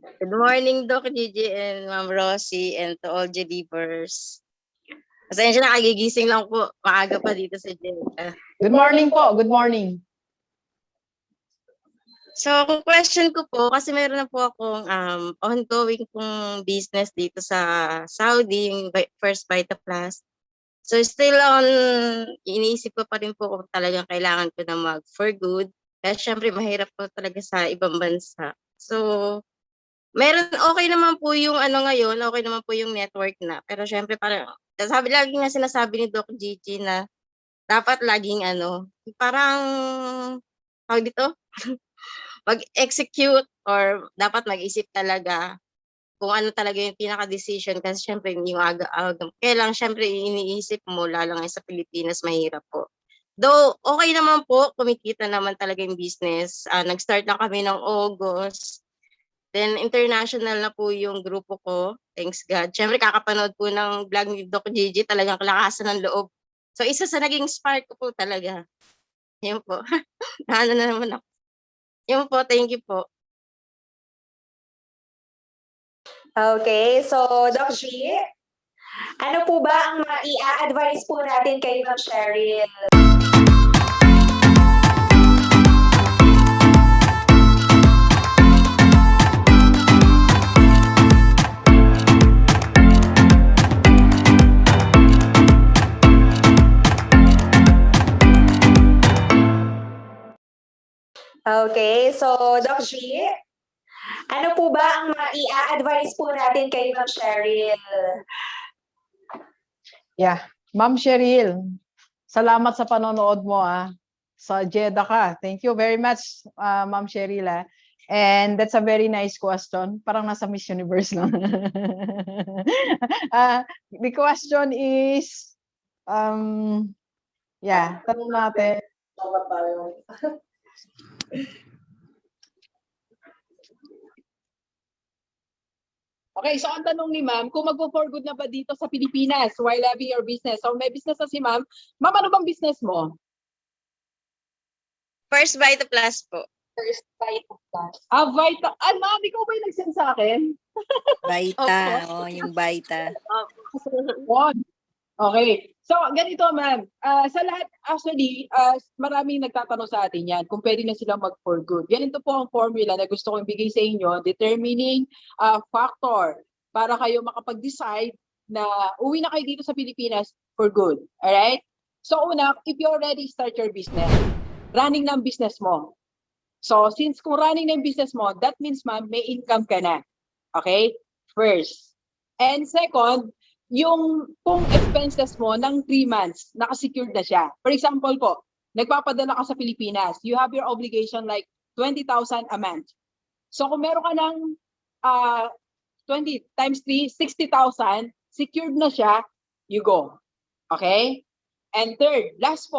Good morning, Doc Gigi and Ma'am Rosie and to all Jelivers. Pasensya na, kagigising lang po. Maaga pa dito sa Jeddah. Good morning po. Good morning. So, kung question ko po, kasi meron na po akong ongoing pong business dito sa Saudi, yung First Vita Plus. So, still iniisip ko pa rin po kung talagang kailangan ko na mag for good. Kaya syempre, mahirap po talaga sa ibang bansa. So, okay naman po yung ngayon, okay naman po yung network na. Pero syempre, parang, lagi nga sinasabi ni Doc Gigi na dapat laging parang, tawag dito, mag-execute or dapat mag-isip talaga kung ano talaga yung pinaka-decision kasi syempre yung aga-aga. Kaya lang syempre iniisip mo, lalo ngayon sa Pilipinas, mahirap po. Though, okay naman po, kumikita naman talaga yung business. Nag-start lang kami ng August. Then, international na po yung grupo ko. Thanks God. Syempre, kakapanood po ng vlog ni Doc Gigi, talagang kalakasan ng loob. So, isa sa naging spark ko po talaga. Yun po. Na naman ako. Yun po, thank you po. Okay, so Doc G, ano po ba ang i-advise po natin kay Ma'am Cheryl? Okay, so Doc G, ano po ba ang i-advise po natin kay Ma'am Cheryl? Yeah. Ma'am Cheryl, salamat sa panonood mo sa Jeddah ka. Thank you very much, Ma'am Cheryl. And that's a very nice question. Parang nasa Miss Universe lang. The question is, tanong natin. Okay, so ang tanong ni ma'am, kung mag-for good na ba dito sa Pilipinas while having your business? So may business na si ma'am. Ma'am, ano bang business mo? First Vita Plus po. First Vita Plus. Vita. Ma'am, ikaw ba yung nag-send sa akin? Vita, yung Vita. Okay. So, ganito ma'am. Sa lahat, actually, maraming nagtatanong sa atin yan kung pwede na silang mag-for good. Ganito po ang formula na gusto kong ibigay sa inyo, determining factor para kayo makapag-decide na uwi na kayo dito sa Pilipinas for good. Alright? So, una, if you already start your business, running ng business mo. So, since kung running ng business mo, that means ma'am, may income ka na. Okay? First. And second, yung kung expenses mo ng 3 months, nakasecured na siya. For example po, nagpapadala ka sa Pilipinas, you have your obligation like 20,000 a month. So kung meron ka ng 20 times 3, 60,000, secured na siya, you go. Okay? And third, last.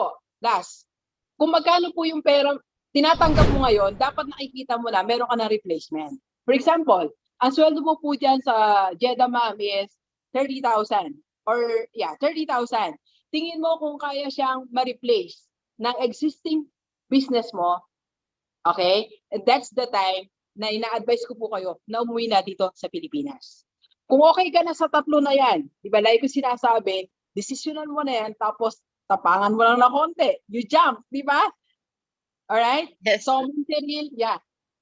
Kung magkano po yung pera tinatanggap mo ngayon, dapat nakikita mo na meron ka na replacement. For example, ang sweldo mo po dyan sa Jeddah ma'am is 30,000 or 30,000. Tingin mo kung kaya siyang ma-replace ng existing business mo. Okay? And that's the time na ina-advise ko po kayo na umuwi na dito sa Pilipinas. Kung okay ka na sa tatlo na yan, di ba, like ko sinasabi, desisyonan mo na yan, tapos tapangan mo lang na konti. You jump, di ba? Alright? Yes. So, Cheryl,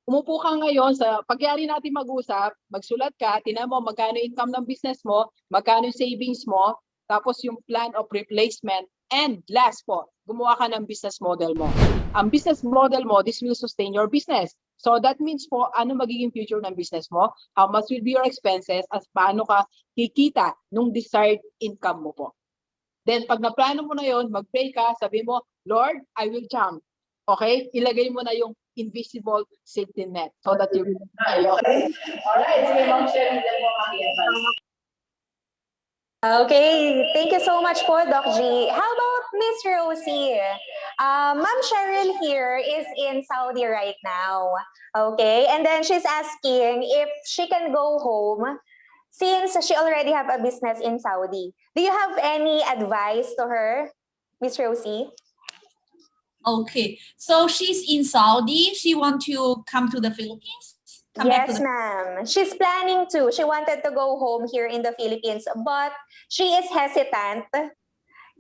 umupo ka ngayon sa pagyari natin mag-usap, magsulat ka, tinan mo magkano income ng business mo, magkano yung savings mo, tapos yung plan of replacement, and last po, gumawa ka ng business model mo. Ang business model mo, this will sustain your business. So that means po, ano magiging future ng business mo, how much will be your expenses, at paano ka kikita nung desired income mo po. Then pag naplano mo na yon, mag-pray ka, sabi mo, Lord, I will jump. Okay? Ilagay mo na yung invisible safety net so that you okay? Alright, sige ma'am Cheryl, Okay, thank you so much po, Doc G. How about Miss Rosie? Ma'am Cheryl here is in Saudi right now. Okay, and then she's asking if she can go home since she already have a business in Saudi. Do you have any advice to her, Miss Rosie? Okay, so she's in Saudi. She want to come to the Philippines? come back to Yes, the ma'am. She's planning to. She wanted to go home here in the Philippines, but she is hesitant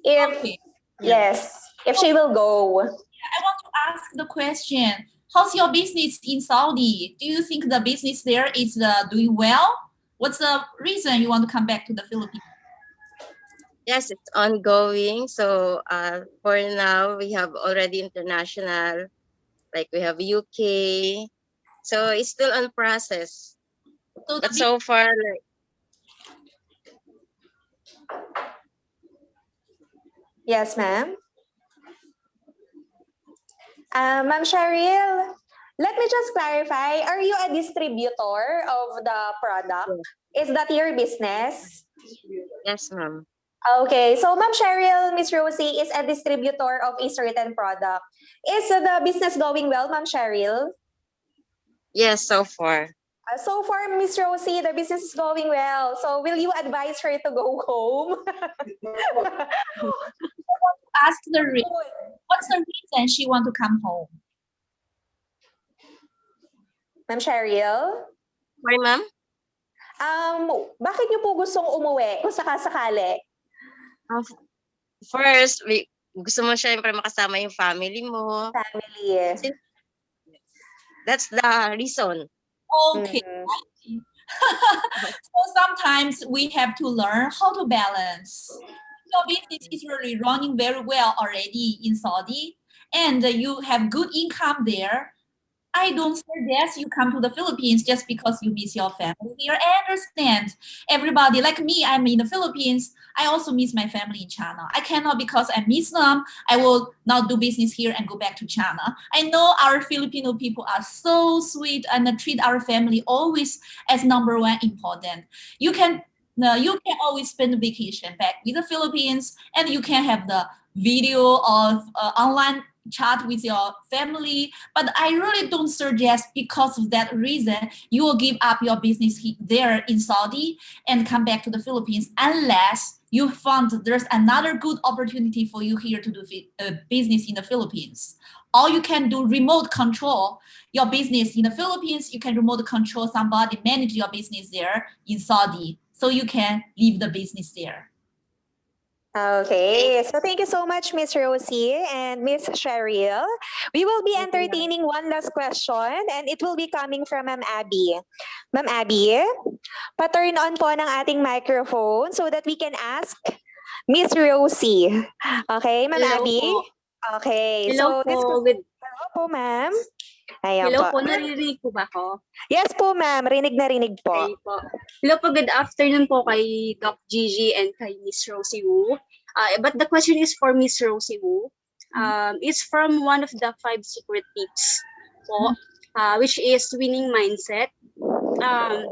if, Okay. yes, if she will go. I want to ask the question: how's your business in Saudi? Do you think the business there is doing well? What's the reason you want to come back to the Philippines? Yes, it's ongoing. So for now, we have already international, like we have UK. So it's still on process. So But the so far, like, Yes, ma'am. Ma'am Cheryl, let me just clarify. Are you a distributor of the product? Is that your business? yes, ma'am. Okay, so Ma'am Cheryl, Miss Rosie is a distributor of a certain product. Is the business going well, Ma'am Cheryl? Yes, so far. So far, Miss Rosie, the business is going well. So will you advise her to go home? ask the what's the reason she want to come home? Ma'am Cheryl? Sorry, ma'am? Bakit niyo po gustong umuwi kung sakasakali? First, gusto mo syempre makasama yung family mo. Family. That's the reason. Okay. Mhm. So sometimes we have to learn how to balance. Your business is really running very well already in Saudi, and you have good income there. I don't suggest you come to the Philippines just because you miss your family here. I understand everybody, like me, I'm in the Philippines. I also miss my family in China. I cannot, because I miss them, I will not do business here and go back to China. I know our Filipino people are so sweet and treat our family always as number one important. You can always spend a vacation back in the Philippines, and you can have the video of online chat with your family. But I really don't suggest, because of that reason, you will give up your business there in Saudi and come back to the Philippines, unless you found there's another good opportunity for you here to do business in the Philippines. Or you can do remote control your business in the Philippines. You can remote control somebody manage your business there in Saudi, so you can leave the business there. Okay, so thank you so much, Miss Rosie and Miss Cheryl. We will be entertaining one last question, and it will be coming from Ma'am Abby. Ma'am Abby, pa-turn on po ng ating microphone so that we can ask Miss Rosie. Okay, Ma'am Hello Abby? po. Okay, Hello so this po. Hello po, ma'am. Ayan Hello po. po, naririnig po ba ako? Yes po, ma'am. Rinig na rinig po. Okay po. Hello po, good afternoon po kay Doc Gigi and kay Miss Rosie Wu. But the question is for Miss Rosie Wu. It's from one of the 5 secret tips po, which is winning mindset. I'm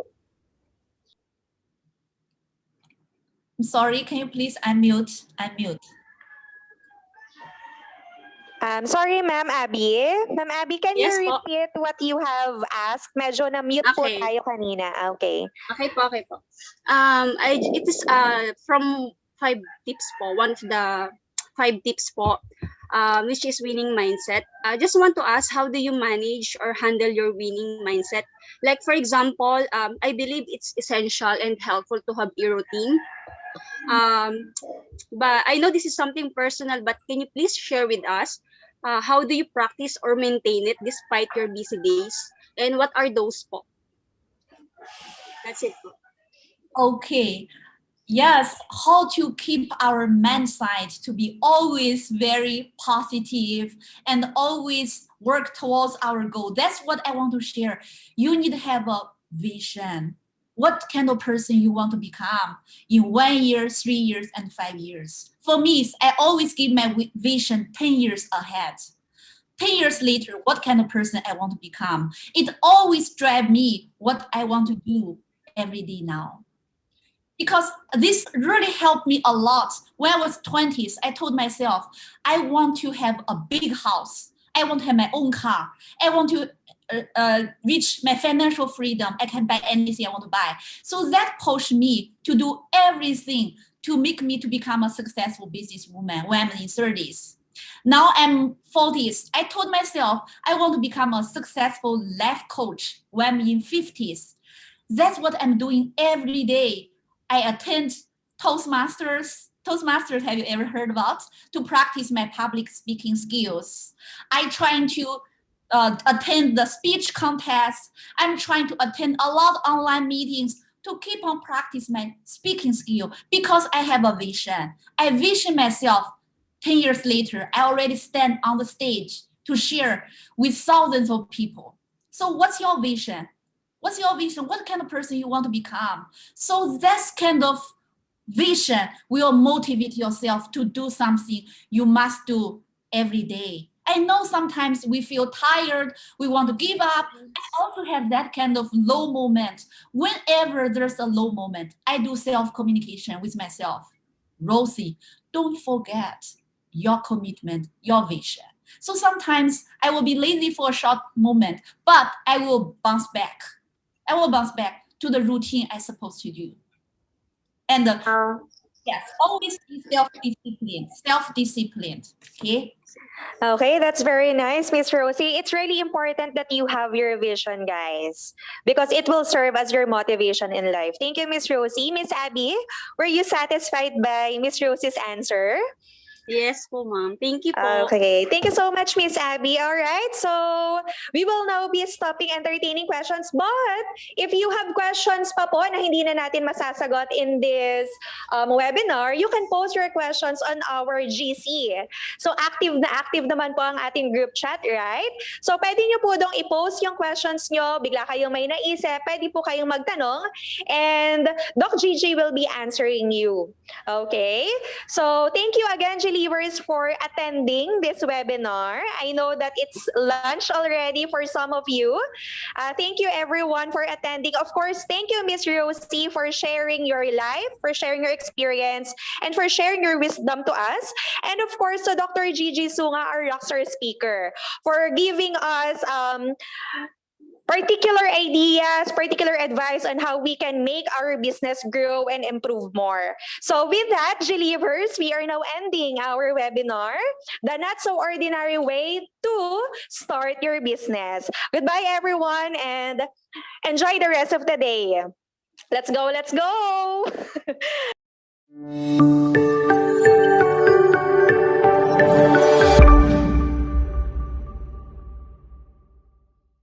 sorry, can you please unmute? Sorry, Ma'am Abby. Ma'am Abby, can Yes you po. repeat what you have asked? Medyo na-mute po Okay. tayo kanina. Okay. Okay po. It is from 5 tips po, one of the 5 tips po, which is winning mindset. I just want to ask, how do you manage or handle your winning mindset? Like, for example, I believe it's essential and helpful to have a routine. But I know this is something personal, but can you please share with us, how do you practice or maintain it despite your busy days? And what are those po? That's it po. Okay. Yes, how to keep our mindset to be always very positive and always work towards our goal. That's what I want to share. You need to have a vision. What kind of person you want to become in 1 year, 3 years, and 5 years. For me, I always give my vision 10 years ahead. 10 years later, what kind of person I want to become. It always drives me what I want to do every day now. Because this really helped me a lot. When I was 20s, I told myself, I want to have a big house. I want to have my own car. I want to reach my financial freedom. I can buy anything I want to buy. So that pushed me to do everything to make me to become a successful businesswoman when I'm in 30s. Now I'm 40s. I told myself I want to become a successful life coach when I'm in 50s. That's what I'm doing every day. I attend Toastmasters. Toastmasters, have you ever heard about? To practice my public speaking skills. I'm trying to attend the speech contest. I'm trying to attend a lot of online meetings to keep on practice my speaking skill because I have a vision. I vision myself 10 years later, I already stand on the stage to share with thousands of people. So what's your vision? What's your vision? What kind of person you want to become? So that kind of vision will motivate yourself to do something you must do every day. I know sometimes we feel tired, we want to give up. I also have that kind of low moment. Whenever there's a low moment, I do self-communication with myself. Rosie, don't forget your commitment, your vision. So sometimes I will be lazy for a short moment, but I will bounce back. I will bounce back to the routine I'm supposed to do. And yes, always be self-disciplined, self-disciplined, okay? Okay, that's very nice, Miss Rosie. It's really important that you have your vision, guys, because it will serve as your motivation in life. Thank you, Miss Rosie. Miss Abby, were you satisfied by Miss Rosie's answer? Yes po, ma'am. Thank you po. Okay, thank you so much, Miss Abby. All right, so we will now be stopping entertaining questions. But if you have questions pa po na hindi na natin masasagot in this webinar, you can post your questions on our GC. So active na active naman po ang ating group chat, right? So pwede nyo po dong i-post yung questions nyo, bigla kayong may naisip, pwede po kayong magtanong, and Doc Gigi will be answering you. Okay, so thank you again, Believers, for attending this webinar. I know that it's lunch already for some of you. Thank you everyone for attending. Of course, thank you, Miss Rosie, for sharing your life, for sharing your experience, and for sharing your wisdom to us. And of course, to Dr. Gigi Sunga, our rockstar speaker, for giving us particular ideas, particular advice on how we can make our business grow and improve more. So with that, Believers, we are now ending our webinar, The Not So Ordinary Way to Start Your Business. Goodbye, everyone, and enjoy the rest of the day. Let's go, let's go!